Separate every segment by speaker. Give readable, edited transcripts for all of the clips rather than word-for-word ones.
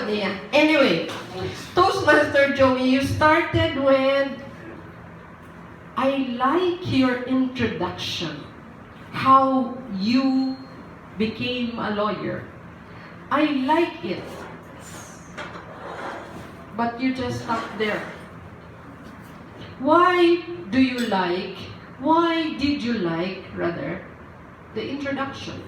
Speaker 1: niya. Anyway, Toastmaster Joey, you started with, I like your introduction. How you became a lawyer. I like it. But you just stopped there. Why did you like, rather, the introduction?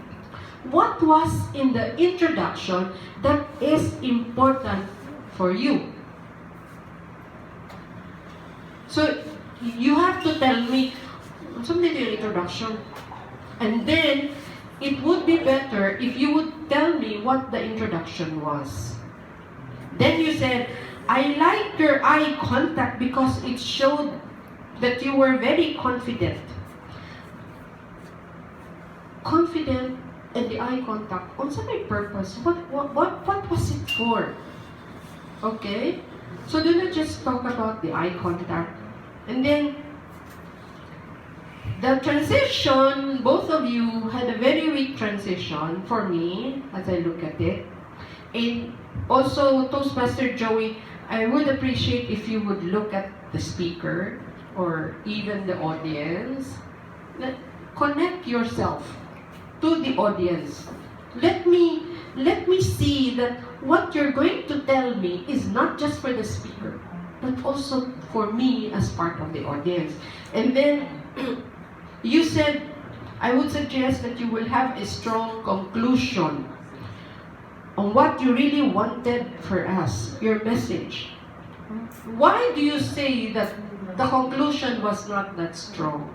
Speaker 1: What was in the introduction that is important for you? So, you have to tell me something in the introduction. And then, it would be better if you would tell me what the introduction was. Then you said, I like your eye contact because it showed that you were very confident. Confident and the eye contact. What's my purpose? What was it for? Okay? So do not just talk about the eye contact. And then, the transition, both of you had a very weak transition for me, as I look at it. And also, Toastmaster Joey, I would appreciate if you would look at the speaker or even the audience. Connect yourself to the audience. Let me see that what you're going to tell me is not just for the speaker, but also for me as part of the audience. And then, you said, I would suggest that you will have a strong conclusion on what you really wanted for us, your message. Why do you say that the conclusion was not that strong?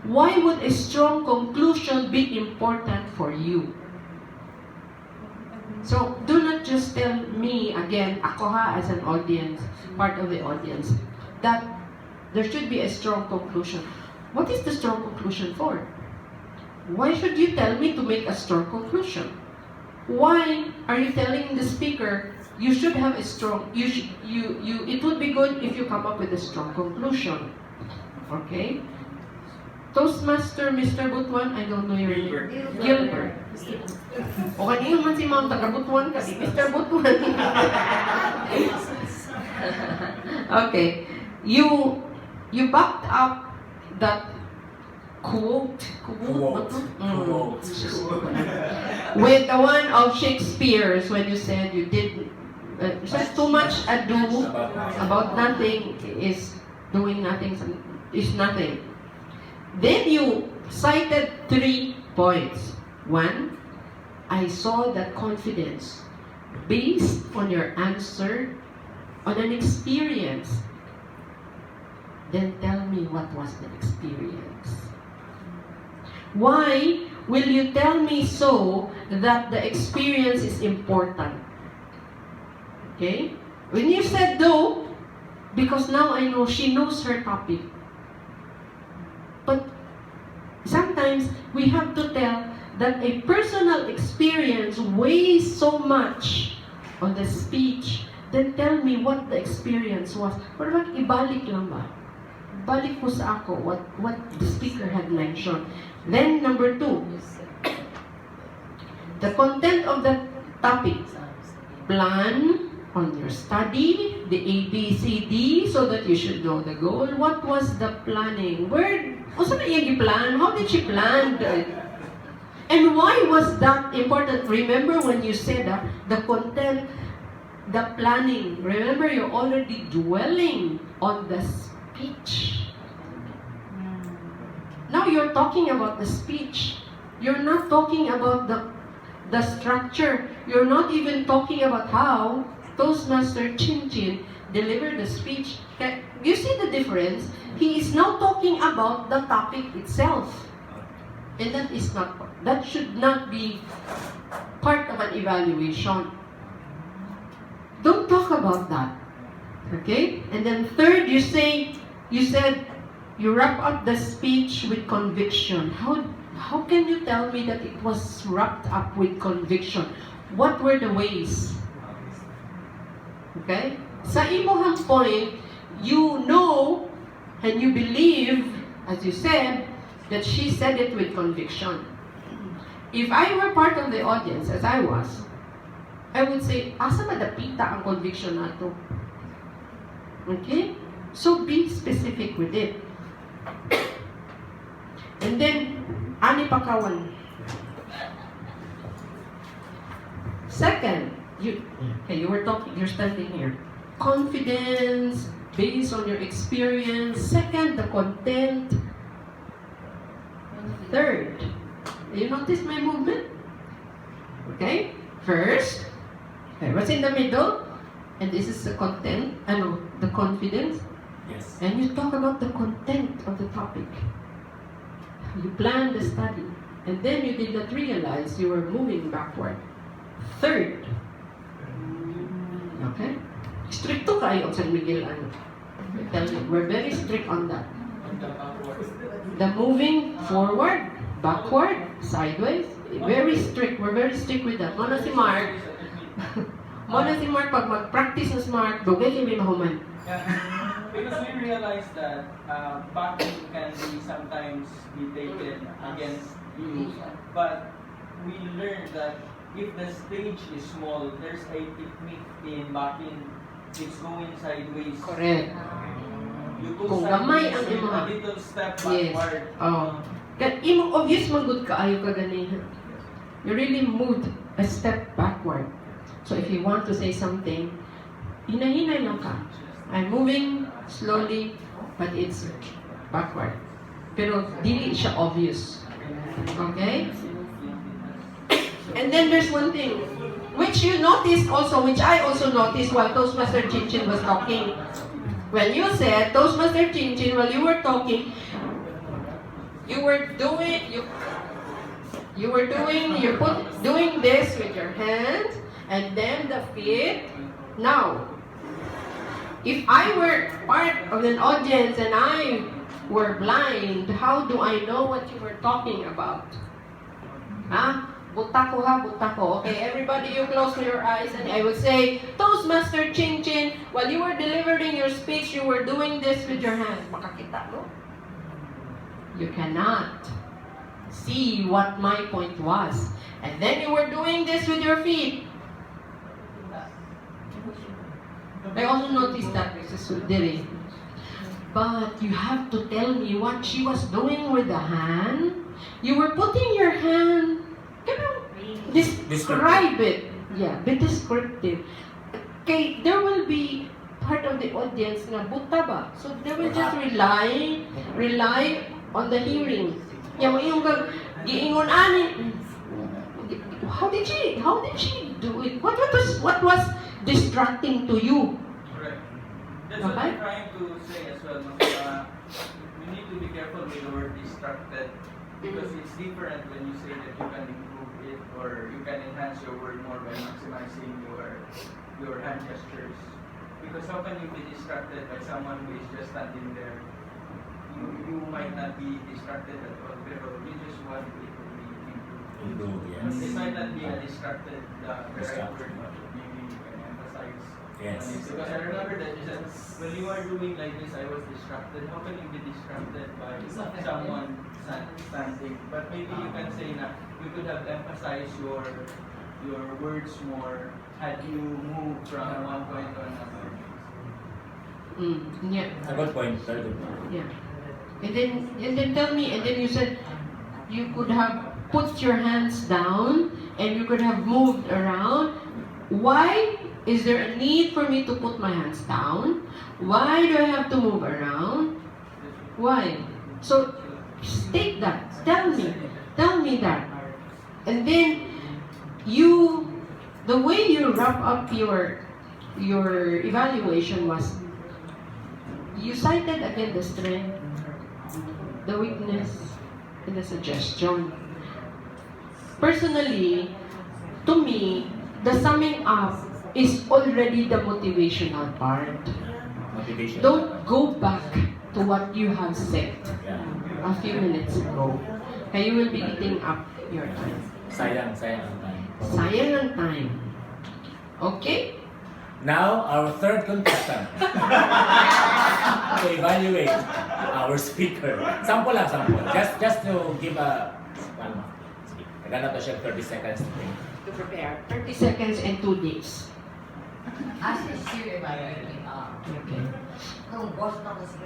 Speaker 1: Why would a strong conclusion be important for you? So, do not just tell me, again, ako ha, as an audience, part of the audience, that there should be a strong conclusion. What is the strong conclusion for? Why should you tell me to make a strong conclusion? Why are you telling the speaker you should have a strong, it would be good if you come up with a strong conclusion. Okay? Toastmaster, Mr. Butuan, I don't know your name. Gilbert. O kanino man si Ma'am taga-Butuan ka, di Mr. Butuan. Okay. You backed up that quote with the one of Shakespeare's when you said you did too much ado about nothing is doing nothing is nothing. Then you cited 3 points. 1, I saw that confidence based on your answer on an experience. Then tell me what was the experience. Why will you tell me so that the experience is important? Okay? When you said though, because now I know she knows her topic. But sometimes we have to tell that a personal experience weighs so much on the speech. Then tell me what the experience was. Or about ibalik lang ba? Balik mo sa ako what the speaker had mentioned. Then number 2, the content of the topic. Plan on your study, the ABCD, so that you should know the goal. What was the planning? Saan na yung plan? How did she plan? And why was that important? Remember when you said the content, the planning. Remember, you're already dwelling on the speech. Now you're talking about the speech. You're not talking about the structure. You're not even talking about how Toastmaster Chin Chin delivered the speech. You see the difference? He is now talking about the topic itself. And that should not be part of an evaluation. Don't talk about that. Okay? And then 3rd, you said you wrap up the speech with conviction. How can you tell me that it was wrapped up with conviction? What were the ways? Okay? Sa imong point, you know and you believe, as you said, that she said it with conviction. If I were part of the audience, as I was, I would say, asa madapita ang conviction nato? Okay? So be specific with it. And then, ani pakawan. Second, you were talking, you're standing here. Confidence, based on your experience. Second, the content. Third, you notice my movement? Okay? First, okay, what's in the middle? And this is the content, the confidence.
Speaker 2: Yes.
Speaker 1: And you talk about the content of the topic. You plan the study. And then you did not realize you were moving backward. Third, okay? Stricto kayo, San Miguel, we're very strict on that. The moving forward, backward, sideways, very strict. We're very strict with that. Mona si Mark, pag mag-practice na si Mark, dugay kayo may mahuman.
Speaker 3: Because we realize that backing can be sometimes be taken against you, but we learned that if the stage is small, there's a technique in backing. It's going sideways.
Speaker 1: Correct.
Speaker 3: You go
Speaker 1: Kung gamay ang
Speaker 3: sideways with
Speaker 1: imong-
Speaker 3: a little step
Speaker 1: Yes.
Speaker 3: backward.
Speaker 1: Oh. Imong obvious magud kaayo ka ganihan. You really moved a step backward. So if you want to say something, hinahinay lang ka. I'm moving slowly, but it's backward. Pero dili siya obvious. Okay? And then there's one thing, which you noticed also, which I also noticed while Toastmaster Chinchin was talking. When you said, Toastmaster Chinchin, while you were talking, you're doing this with your hands, and then the feet. Now, if I were part of an audience and I were blind, how do I know what you were talking about? Huh? Butako ha, butako. Okay, everybody, you close your eyes and I will say, Toastmaster Chin Chin, while you were delivering your speech, you were doing this with your hands. Makakita mo? You cannot see what my point was. And then you were doing this with your feet. I also noticed that, Mrs. Sudiri. But you have to tell me what she was doing with the hand. You were putting your hand. Can you describe it? Yeah, be descriptive. Okay, there will be part of the audience na buta ba? So they will just rely on the hearing. Yung giingon ani. How did she do it? What was distracting to you?
Speaker 3: Correct. That's what I'm trying to say as well. We need to be careful with the word distracted because it's different when you say that you can improve it or you can enhance your word more by maximizing your hand gestures. Because how can you be distracted by someone who is just standing there? You might not be distracted at all, pero you just want it to be improved.
Speaker 2: Yes.
Speaker 3: It might not be a distracted, the right word, but maybe you can emphasize.
Speaker 2: Yes.
Speaker 3: Because I remember that you said, when you are doing like this, I was distracted. How can you be distracted by someone standing? But maybe you can say na you could have emphasized your words more had you moved from one point to another.
Speaker 1: Yeah.
Speaker 2: A good point. Very good point.
Speaker 1: Yeah. And then tell me, and then you said you could have put your hands down and you could have moved around. Why is there a need for me to put my hands down? Why do I have to move around? Why? So state that. Tell me that. And then the way you wrap up your evaluation was you cited again the strength, the weakness, and the suggestion. Personally, to me, the summing up is already the motivational part.
Speaker 2: Motivation.
Speaker 1: Don't go back to what you have said
Speaker 2: Yeah.
Speaker 1: a few minutes ago. Kaya you will be eating up your time.
Speaker 2: Sayang ang time.
Speaker 1: Sayang ang time. Okay?
Speaker 2: Now, our third contestant to evaluate our speaker. Sample lang. Just to give a... Naghanap na siya 30 seconds to think.
Speaker 1: prepare. 30 seconds and 2 days.
Speaker 4: As is still evaluating.
Speaker 1: Okay.
Speaker 4: Kung boss na kasi